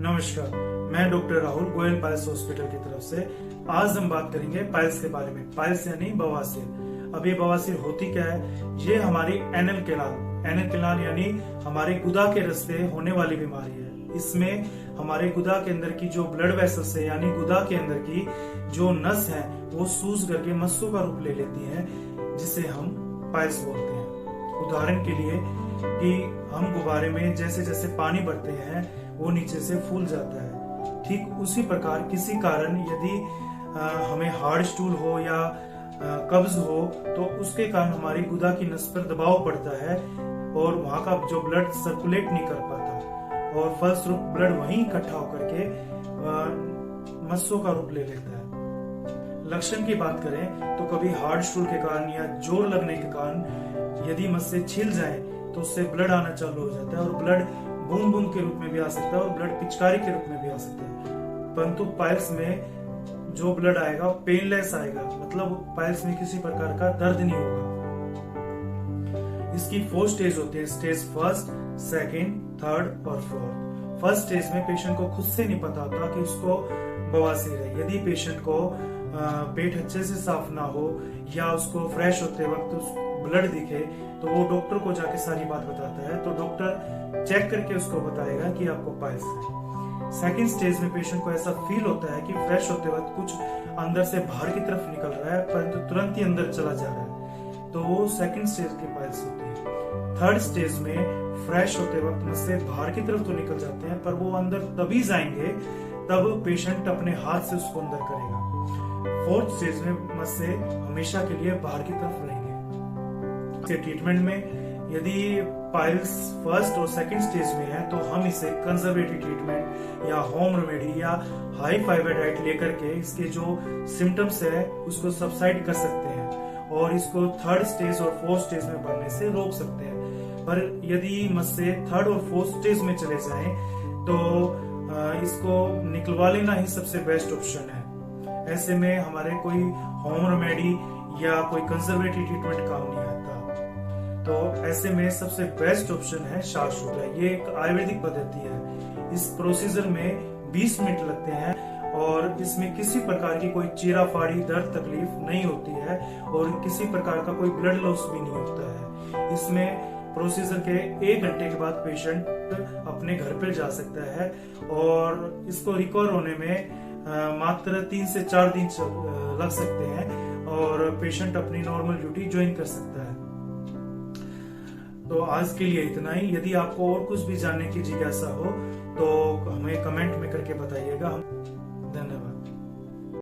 नमस्कार, मैं doctor Rahul Goyal piles hospital की तरफ से। आज हम बात करेंगे पाइल्स के बारे में। पाइल्स यानी बवासीर। अब ये बवासीर होती क्या है? ये हमारी एनल कैनाल यानी हमारे गुदा के रास्ते होने वाली बीमारी है। इसमें हमारे गुदा के अंदर की जो ब्लड वेसल्स है यानी गुदा के अंदर की जो नस है वो सूज करके मस्सों का रूप ले लेती है, जिसे हम पाइल्स बोलते हैं। उदाहरण के लिए कि हम गुब्बारे में जैसे जैसे पानी भरते हैं वो नीचे से फूल जाता है, ठीक उसी प्रकार किसी कारण यदि हमें हार्ड स्टूल हो या कब्ज हो तो उसके कारण हमारी गुदा की नस पर दबाव पड़ता है और वहां का जो ब्लड सर्कुलेट नहीं कर पाता और फलस्वरूप ब्लड वहीं इकट्ठा होकर के मस्सों का रूप ले लेता है। लक्षण की बात करें तो कभी हार्ड स्टूल के कारण या जोर लगने के कारण यदि मस्से छिल जाए तो उससे ब्लड आना चालू हो जाता है और ब्लड बूंद बूंद के रूप में भी आ सकता है और ब्लड पिचकारी के रूप में भी आ सकता है। परंतु पाइल्स में जो ब्लड आएगा वो पेनलेस आएगा, मतलब पाइल्स में किसी प्रकार का दर्द नहीं होगा। इसकी 4 स्टेज होते हैं, स्टेज 1, 2, 3 और 4। फर्स्ट स्टेज में पेशेंट को खुद से नहीं पता होता कि उसको बवासीर है। यदि पेशेंट को पेट अच्छे से साफ ना हो या उसको फ्रेश होते वक्त ब्लड दिखे तो वो डॉक्टर को जाके सारी बात बताता है, तो डॉक्टर चेक करके उसको बताएगा कि आपको पाइल्स है। सेकंड स्टेज में पेशेंट को ऐसा फील होता है कि फ्रेश होते वक्त कुछ अंदर से बाहर की तरफ निकल रहा है परंतु तुरंत ही अंदर चला जा रहा है, तो वो सेकंड स्टेज की पाइल्स होती है। थर्ड स्टेज में फ्रेश होते वक्त मुझसे बाहर की तरफ तो निकल जाते हैं पर वो अंदर तभी जाएंगे तब पेशेंट अपने हाथ से उसको अंदर करेगा। फोर्थ स्टेज में मस्से हमेशा के लिए बाहर की तरफ रहेंगे। ट्रीटमेंट में यदि पाइल्स फर्स्ट और सेकंड स्टेज में है तो हम इसे कंजर्वेटिव ट्रीटमेंट या होम रेमेडी या हाई फाइबर डाइट लेकर के इसके जो सिम्टम्स है उसको सबसाइड कर सकते हैं और इसको थर्ड स्टेज और फोर्थ स्टेज में बढ़ने से रोक सकते हैं। पर यदि मस्से थर्ड और फोर्थ स्टेज में चले जाएं तो इसको निकलवा लेना ही सबसे बेस्ट ऑप्शन है। ऐसे में हमारे कोई होम रेमेडी या कोई कंजर्वेटिव ट्रीटमेंट काम नहीं आता। तो ऐसे में सबसे बेस्ट ऑप्शन है शासुरा। ये एक आयुर्वेदिक पद्धति है। इस प्रोसीजर में 20 मिनट लगते हैं और इसमें किसी प्रकार की कोई चीरा फाड़ी दर्द तकलीफ नहीं होती है और किसी प्रकार का कोई ब्लड लॉस भी नहीं होता है। इसमें प्रोसीजर के 1 घंटे के बाद पेशेंट अपने घर पर जा सकता है और इसको रिकवर होने में मात्र 3 से 4 दिन लग सकते हैं और पेशेंट अपनी नॉर्मल ड्यूटी ज्वाइन कर सकता है। तो आज के लिए इतना ही। यदि आपको और कुछ भी जानने की जिज्ञासा हो तो हमें कमेंट में करके बताइएगा।